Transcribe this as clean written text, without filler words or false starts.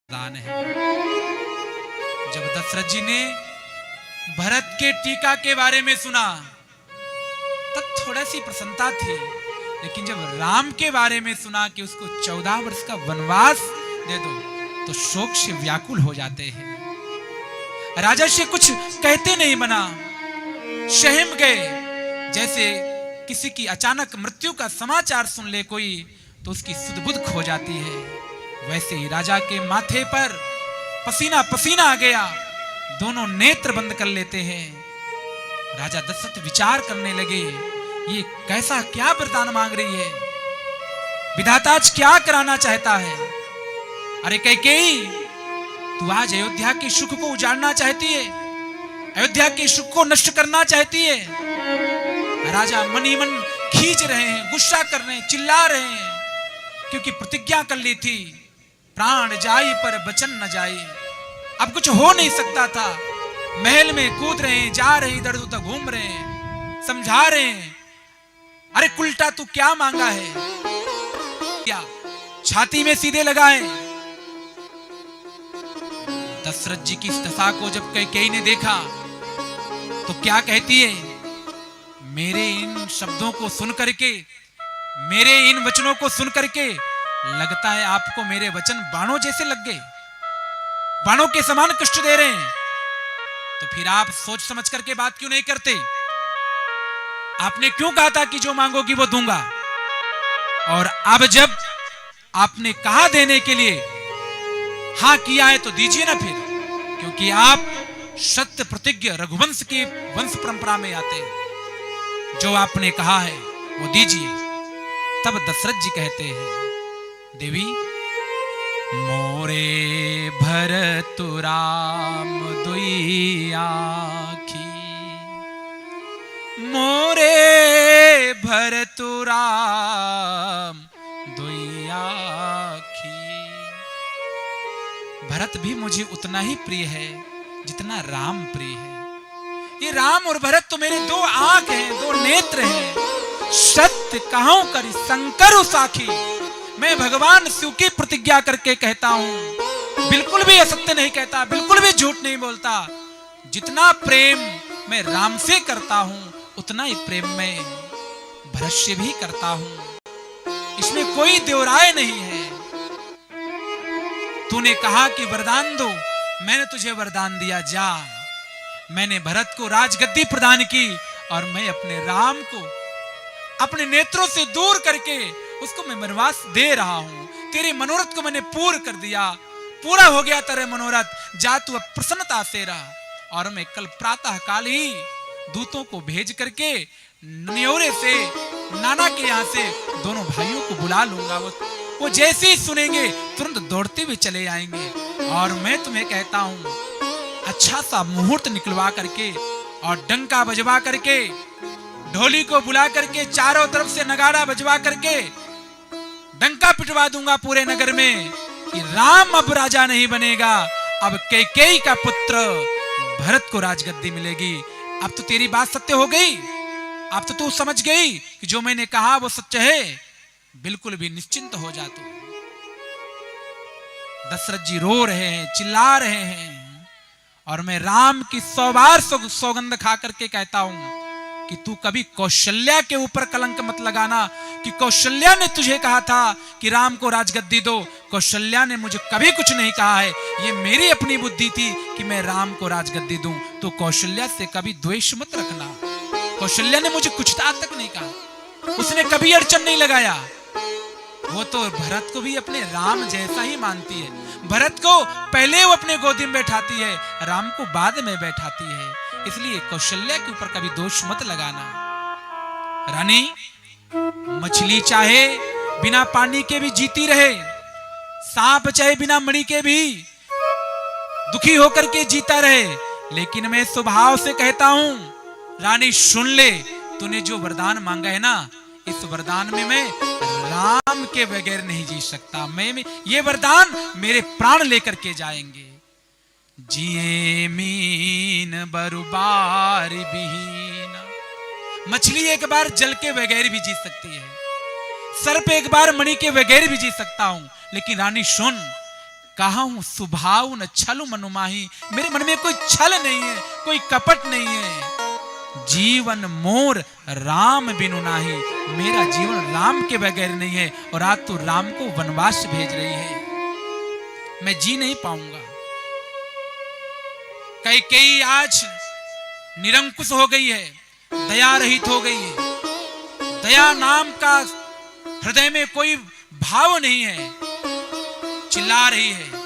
दान है। जब दशरथ जी ने भरत के टीका के बारे में सुना तब थोड़ा सी प्रसन्नता थी, लेकिन जब राम के बारे में सुना कि उसको 14 वर्ष का वनवास दे दो तो शोक से व्याकुल हो जाते हैं। राजा से कुछ कहते नहीं बना, सहम गए। जैसे किसी की अचानक मृत्यु का समाचार सुन ले कोई तो उसकी सुध बुध खो जाती है, वैसे ही राजा के माथे पर पसीना पसीना आ गया। दोनों नेत्र बंद कर लेते हैं। राजा दशरथ विचार करने लगे, ये कैसा क्या वरदान मांग रही है, विधाता आज क्या कराना चाहता है। अरे कैकेयी, तू आज अयोध्या के सुख को उजाड़ना चाहती है, अयोध्या के सुख को नष्ट करना चाहती है। राजा मन ही मन खींच रहे हैं, गुस्सा कर रहे हैं, चिल्ला रहे हैं, क्योंकि प्रतिज्ञा कर ली थी प्राण जाई पर वचन न जाई। अब कुछ हो नहीं सकता था। महल में कूद रहे हैं, जा रहे हैं, इधर उधर घूम रहे हैं, समझा रहे हैं। अरे उल्टा तू क्या मांगा है, क्या छाती में सीधे लगाए। दशरथ जी की इस दशा को जब कैकेयी ने देखा तो क्या कहती है, मेरे इन शब्दों को सुन करके, मेरे इन वचनों को सुन करके लगता है आपको मेरे वचन बाणों जैसे लग गए, बाणों के समान कष्ट दे रहे हैं। तो फिर आप सोच समझ करके बात क्यों नहीं करते। आपने क्यों कहा था कि जो मांगोगी वो दूंगा, और अब जब आपने कहा देने के लिए, हां किया है तो दीजिए ना फिर, क्योंकि आप सत्य प्रतिज्ञ रघुवंश की वंश परंपरा में आते हैं। जो आपने कहा है वो दीजिए। तब दशरथ जी कहते हैं, देवी मोरे भरत राम दुई आँखी, मोरे भरत राम दुई आँखी। भरत भी मुझे उतना ही प्रिय है जितना राम प्रिय है। ये राम और भरत तो मेरे दो आंख हैं, दो नेत्र हैं। सत्य कहूं कर शंकर साखी, मैं भगवान शिव की प्रतिज्ञा करके कहता हूं, बिल्कुल भी असत्य नहीं कहता, बिल्कुल भी झूठ नहीं बोलता। जितना प्रेम मैं राम से करता हूं उतना ही प्रेम मैं भरत से भी करता हूं। इसमें कोई देवराय नहीं है। तूने कहा कि वरदान दो, मैंने तुझे वरदान दिया, जा। मैंने भरत को राजगद्दी प्रदान की और मैं अपने राम को अपने नेत्रों से दूर करके उसको मैं वनवास दे रहा हूं। तेरे मनोरथ को मैंने पूर्ण कर दिया, पूरा हो गया तेरे मनोरथ, जा तू अब प्रसन्नता से रह। और मैं कल प्रातः काल ही दूतों को भेज करके न्योरे से, नाना के यहाँ से दोनों भाइयों को बुला लूंगा। वो जैसे ही सुनेंगे तुरंत दौड़ते हुए चले आएंगे। और मैं तुम्हें कहता हूं, अच्छा सा मुहूर्त निकलवा करके और डंका बजवा करके, ढोली को बुला करके, चारों तरफ से नगाड़ा बजवा करके डंका पिटवा दूंगा पूरे नगर में कि राम अब राजा नहीं बनेगा, अब कैकेयी का पुत्र भरत को राजगद्दी मिलेगी। अब तो तेरी बात सत्य हो गई, अब तो तू समझ गई कि जो मैंने कहा वो सच है। बिल्कुल भी निश्चिंत हो जा तू। दशरथ जी रो रहे हैं, चिल्ला रहे हैं, और मैं राम की 100 बार सौगंध खा करके कहता हूं कि तू कभी कौशल्या के ऊपर कलंक मत लगाना, कि कौशल्या ने तुझे कहा था कि राम को राजगद्दी दो। कौशल्या ने मुझे कभी कुछ नहीं कहा है, ये मेरी अपनी बुद्धि थी कि मैं राम को राजगद्दी दूं। तो कौशल्या से कभी द्वेष मत रखना। कौशल्या ने मुझे कुछ आज तक नहीं कहा, उसने कभी अड़चन नहीं लगाया। वो तो भरत को भी अपने राम जैसा ही मानती है। भरत को पहले वो अपने गोदी में बैठाती है, राम को बाद में बैठाती है। इसलिए कौशल्या के ऊपर कभी दोष मत लगाना। रानी, मछली चाहे बिना पानी के भी जीती रहे, सांप चाहे बिना मणि के भी दुखी होकर के जीता रहे, लेकिन मैं स्वभाव से कहता हूं, रानी सुन ले, तूने जो वरदान मांगा है ना, इस वरदान में मैं राम के बगैर नहीं जी सकता। मैं ये वरदान मेरे प्राण लेकर के जाएंगे। जिए मीन बरुबार बिहीन, मछली एक बार जल के बगैर भी जी सकती है, सर्प एक बार मणि के बगैर भी जी सकता हूं, लेकिन रानी सुन, कहा हूं सुभाव न छल मनुमाही, मेरे मन में कोई छल नहीं है, कोई कपट नहीं है। जीवन मोर राम बिनु नाही, मेरा जीवन राम के बगैर नहीं है। और आज तू राम को वनवास भेज रही है, मैं जी नहीं पाऊंगा। कई आज निरंकुश हो गई है, दया रहित हो गई है। दया नाम का हृदय में कोई भाव नहीं है, चिल्ला रही है।